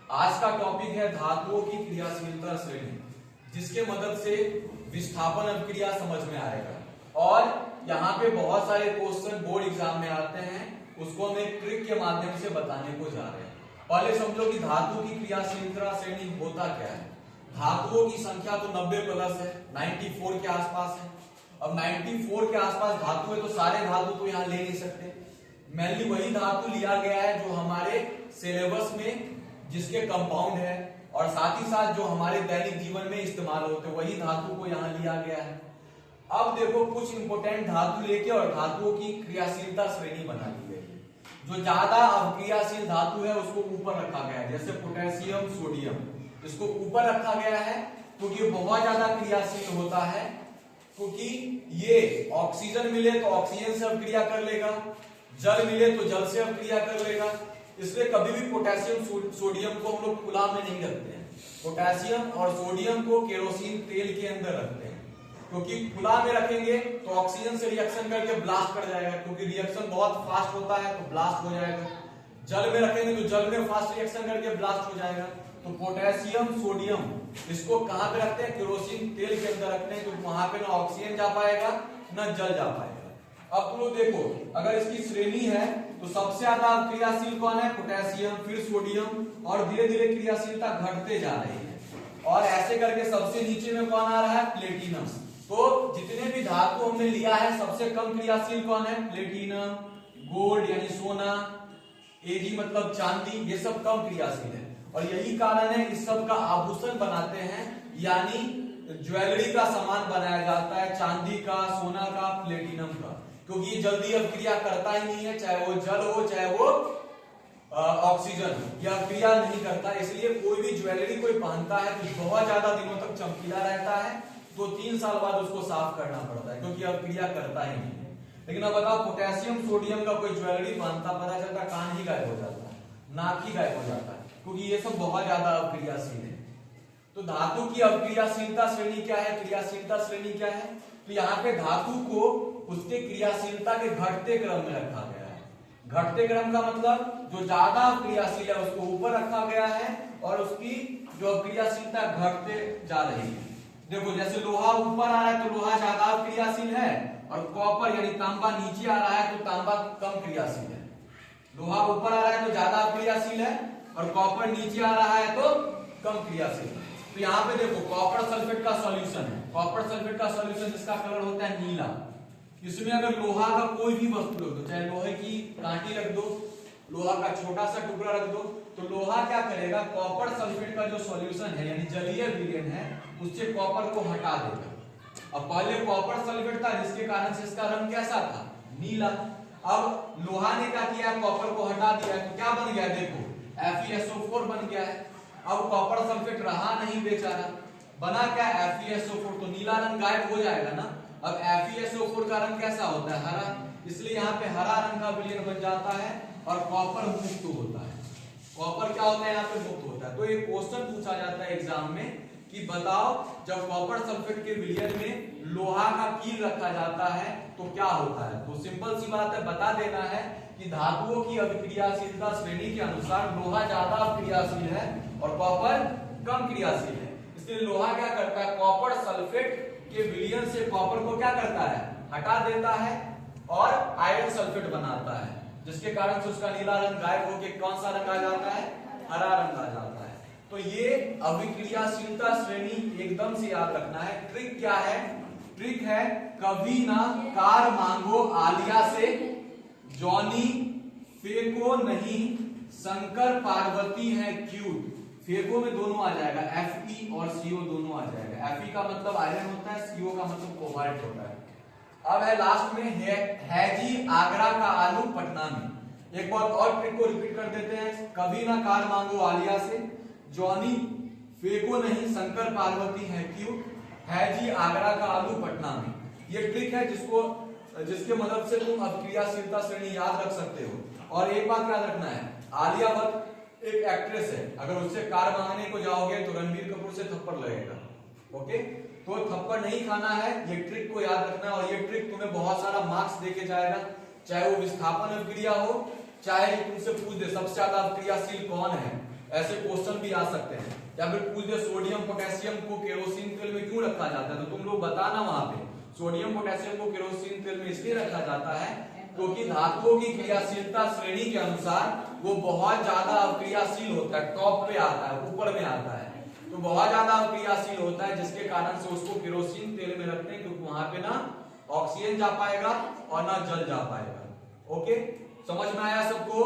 आज का टॉपिक है धातुओं की क्रियाशीलता श्रेणी, जिसके मदद से विस्थापन अभिक्रिया समझ में आएगा। और यहाँ पे बहुत सारे क्वेश्चन बोर्ड एग्जाम में आते हैं, उसको हम एक ट्रिक के माध्यम से बताने को जा रहे हैं। पहले समझो कि धातु की क्रियाशीलता श्रेणी होता क्या है। धातुओं की संख्या तो 90 प्लस है, 94 के आसपास है। अब 94 के आसपास धातु है तो सारे धातु तो यहाँ ले नहीं सकते। मेनली वही धातु लिया गया है जो हमारे सिलेबस में जिसके कंपाउंड है और साथ ही साथ जो हमारे दैनिक जीवन में इस्तेमाल होते हैं, वही धातु को यहाँ लिया गया है। अब देखो कुछ इंपोर्टेंट धातु लेके और धातुओं की क्रियाशीलता श्रेणी बना ली गई है। जो ज्यादा अक्रियाशील धातु है उसको ऊपर रखा गया है, जैसे पोटेशियम, सोडियम, इसको ऊपर रखा गया है क्योंकि बहुत ज्यादा क्रियाशील होता है। क्योंकि ये ऑक्सीजन मिले तो ऑक्सीजन से अभिक्रिया कर लेगा, जल मिले तो जल से अभिक्रिया कर लेगा। इसलिए कभी भी पोटेशियम सोडियम को हम लोग खुला में नहीं रखते हैं। पोटेशियम और सोडियम को केरोसिन तेल के अंदर रखते हैं, क्योंकि खुला में रखेंगे तो ऑक्सीजन से रिएक्शन करके ब्लास्ट कर जाएगा, क्योंकि रिएक्शन बहुत फास्ट होता है तो ब्लास्ट हो जाएगा। जल में रखेंगे तो जल में फास्ट रिएक्शन करके ब्लास्ट हो जाएगा। तो पोटेशियम सोडियम इसको कहां पे रखते हैं? केरोसिन तेल के अंदर रखते हैं, तो वहां पे ना ऑक्सीजन जा पाएगा ना जल जा पाएगा। अब तुम लोग देखो, अगर इसकी श्रेणी है तो सबसे ज्यादा क्रियाशील कौन है? पोटेशियम, फिर सोडियम, और धीरे धीरे क्रियाशीलता घटते जा रही है। और ऐसे करके सबसे नीचे में कौन आ रहा है? प्लेटिनम। तो जितने भी धातु हमने लिया है सबसे कम क्रियाशील कौन है? प्लेटिनम, गोल्ड यानी सोना, एजी मतलब चांदी, ये सब कम क्रियाशील है। और यही कारण है इस सब का आभूषण बनाते हैं, यानी ज्वेलरी का सामान बनाया जाता है, चांदी का, सोना का, प्लेटिनम का, क्योंकि ये जल्दी अभिक्रिया करता ही नहीं है, चाहे वो जल हो चाहे वो ऑक्सीजन हो, यह अभिक्रिया नहीं करता। इसलिए कोई भी ज्वेलरी कोई पहनता है तो बहुत ज्यादा दिनों तक चमकीला रहता है, तो 3 साल बाद उसको साफ करना पड़ता है, क्योंकि अभिक्रिया करता ही नहीं है। लेकिन अब बताओ पोटेशियम सोडियम का कोई ज्वेलरी पहनता, पता चलता कान ही गायब हो जाता है, नाक ही गायब हो जाता है, क्योंकि ये सब बहुत ज्यादा अक्रियाशील है। तो धातु की अक्रियाशीलता श्रेणी क्या है? क्रियाशीलता श्रेणी क्या है? तो यहाँ पे धातु को उसके क्रियाशीलता के घटते क्रम में रखा गया है। घटते क्रम का मतलब जो ज्यादा क्रियाशील है उसको ऊपर रखा गया है और उसकी जो क्रियाशीलता घटते जा रही है। देखो जैसे लोहा ऊपर आ रहा है तो लोहा ज्यादा क्रियाशील है, और कॉपर यानी तांबा नीचे आ रहा है तो तांबा कम क्रियाशील है। लोहा ऊपर आ रहा है तो ज्यादा क्रियाशील है और कॉपर नीचे आ रहा है तो कम क्रियाशील है। तो यहाँ पे देखो कॉपर सल्फेट का सॉल्यूशन है, कॉपर सल्फेट का सॉल्यूशन जिसका कलर होता है नीला। इसमें अगर लोहा का कोई भी वस्तु रख दो, चाहे लोहे की कांटी रख दो, लोहा का छोटा सा टुकड़ा रख दो, तो लोहा क्या करेगा? कॉपर सल्फेट का जो सॉल्यूशन है यानी जलीय विलयन है, उससे कॉपर को हटा देगा। अब पहले कॉपर सल्फेट था जिसके कारण से इसका रंग कैसा था? नीला। अब लोहा ने क्या किया? कॉपर को हटा दिया, तो क्या बन गया? देखो FeSO4 बन गया है। अब कॉपर सल्फेट रहा नहीं बेचारा, बना क्या? FeSO4, तो नीला रंग गायब हो जाएगा ना। अब FeSO4 का रंग कैसा होता है? हरा, इसलिए यहाँ पे हरा रंग का विलयन बन जाता है और कॉपर मुक्त होता है। कॉपर क्या होता है? यहाँ पे मुक्त होता है। तो एक क्वेश्चन पूछा जाता है एग्जाम में कि बताओ जब कॉपर सल्फेट के विलयन में लोहा का कील रखा जाता है तो क्या होता है? तो सिंपल सी बात है, बता देना है कि धातुओं की अभिक्रियाशीलता श्रेणी के अनुसार लोहा ज्यादा क्रियाशील है और कॉपर कम क्रियाशील है। इसलिए लोहा क्या करता है? कॉपर सल्फेट के विलयन से कॉपर को क्या करता है? हटा देता है और आयरन सल्फेट बनाता है, जिसके कारण से उसका नीला रंग गायब होकर कौन सा रंग आ जाता है? हरा रंग आ जाता है। तो ये अभिक्रियाशीलता श्रेणी एकदम से याद रखना है। ट्रिक क्या है? ट्रिक है कभी ना कार मांगो आलिया से, जॉनी फेंको नहीं, शंकर पार्वती है क्यूट। फेंको में दोनों आ जाएगा, Fe और CO दोनों आ जाएगा। Fe का मतलब आयरन होता है, CO का मतलब कोबाल्ट होता है। अब है लास्ट में है जी आगरा का आलू पटना में। एक बार और ट्रिक को रिपीट कर देते हैं। कभी ना कार मांगो आलिया से, जॉनी फेंको नहीं, शंकर पार्वती है क्यूट, है जी आगरा का आलू पटना में। ये ट्रिक है जिसके मदद से तुम अभिक्रियाशीलता श्रेणी याद रख सकते हो। और एक बात याद रखना है, आलिया भट्ट एक एक्ट्रेस है, अगर उससे कार मांगने को जाओगे तो रणबीर कपूर से थप्पड़ लगेगा। ओके, तो थप्पड़ नहीं खाना है, ये ट्रिक को याद रखना। और ये ट्रिक तुम्हें बहुत सारा मार्क्स देके जाएगा, चाहे वो विस्थापन अभिक्रिया हो, चाहे तुमसे पूछ दे सबसे ज्यादा अभिक्रियाशील कौन है, ऐसे क्वेश्चन भी आ सकते हैं। या फिर पूछ दे सोडियम पोटेशियम को केरोसिन तेल में क्यों रखा जाता है, तो तुम लोग बताना वहां पे सोडियम पोटेशियम को केरोसिन तेल में इसलिए रखा जाता है क्योंकि धातुओं की क्रियाशीलता श्रेणी के अनुसार वो बहुत ज्यादा अक्रियाशील होता है, टॉप पे आता है, ऊपर में आता है, तो बहुत ज्यादा अक्रियाशील होता है, जिसके कारण से उसको केरोसिन तेल में रखते हैं क्योंकि वहां पे ना ऑक्सीजन जा पाएगा और ना जल जा पाएगा। ओके, समझ में आया सबको?